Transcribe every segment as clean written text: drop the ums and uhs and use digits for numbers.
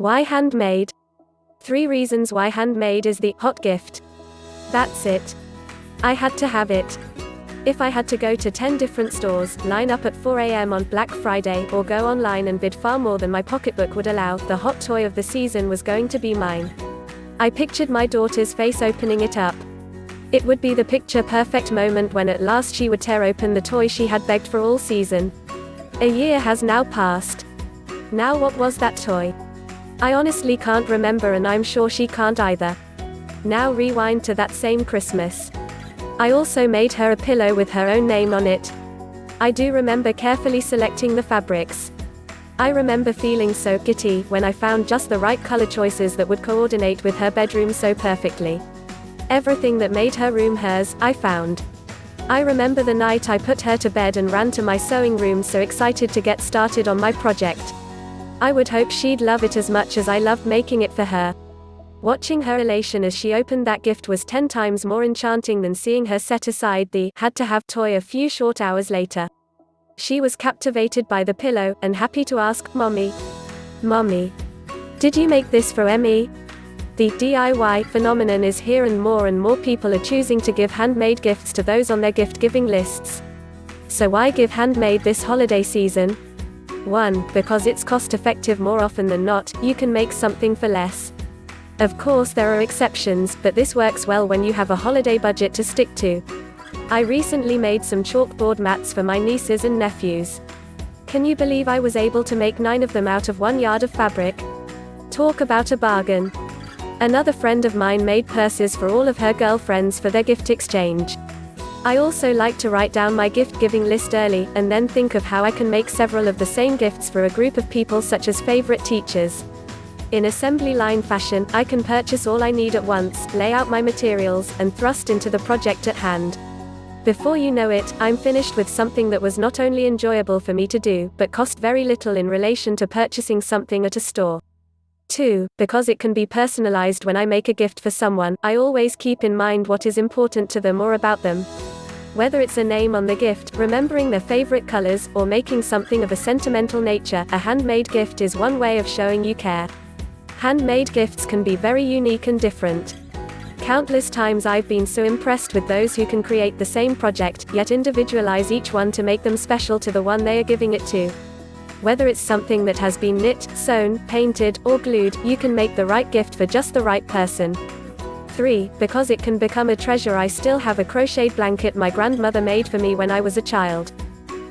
Why handmade? 3 reasons why handmade is the hot gift. That's it. I had to have it. If I had to go to 10 different stores, line up at 4 a.m. on Black Friday, or go online and bid far more than my pocketbook would allow, the hot toy of the season was going to be mine. I pictured my daughter's face opening it up. It would be the picture-perfect moment when at last she would tear open the toy she had begged for all season. A year has now passed. Now what was that toy? I honestly can't remember, and I'm sure she can't either. Now rewind to that same Christmas. I also made her a pillow with her own name on it. I do remember carefully selecting the fabrics. I remember feeling so giddy when I found just the right color choices that would coordinate with her bedroom so perfectly. Everything that made her room hers, I found. I remember the night I put her to bed and ran to my sewing room so excited to get started on my project. I would hope she'd love it as much as I loved making it for her. Watching her elation as she opened that gift was 10 times more enchanting than seeing her set aside the had-to-have toy a few short hours later. She was captivated by the pillow, and happy to ask, "Mommy, did you make this for me?" The DIY phenomenon is here, and more people are choosing to give handmade gifts to those on their gift-giving lists. So why give handmade this holiday season? 1. Because it's cost-effective. More often than not, you can make something for less. Of course there are exceptions, but this works well when you have a holiday budget to stick to. I recently made some chalkboard mats for my nieces and nephews. Can you believe I was able to make 9 of them out of 1 yard of fabric? Talk about a bargain. Another friend of mine made purses for all of her girlfriends for their gift exchange. I also like to write down my gift-giving list early, and then think of how I can make several of the same gifts for a group of people, such as favorite teachers. In assembly line fashion, I can purchase all I need at once, lay out my materials, and thrust into the project at hand. Before you know it, I'm finished with something that was not only enjoyable for me to do, but cost very little in relation to purchasing something at a store. 2. Because it can be personalized. When I make a gift for someone, I always keep in mind what is important to them or about them. Whether it's a name on the gift, remembering their favorite colors, or making something of a sentimental nature, a handmade gift is one way of showing you care. Handmade gifts can be very unique and different. Countless times I've been so impressed with those who can create the same project, yet individualize each one to make them special to the one they are giving it to. Whether it's something that has been knit, sewn, painted, or glued, you can make the right gift for just the right person. 3. Because it can become a treasure. I still have a crocheted blanket my grandmother made for me when I was a child.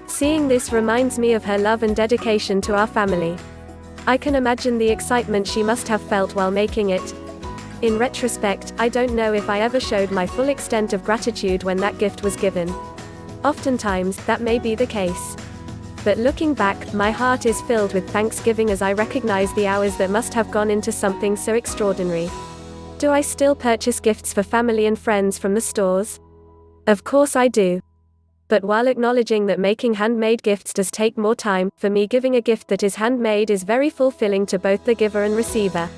Seeing this reminds me of her love and dedication to our family. I can imagine the excitement she must have felt while making it. In retrospect, I don't know if I ever showed my full extent of gratitude when that gift was given. Oftentimes, that may be the case. But looking back, my heart is filled with thanksgiving as I recognize the hours that must have gone into something so extraordinary. Do I still purchase gifts for family and friends from the stores? Of course I do. But while acknowledging that making handmade gifts does take more time, for me giving a gift that is handmade is very fulfilling to both the giver and receiver.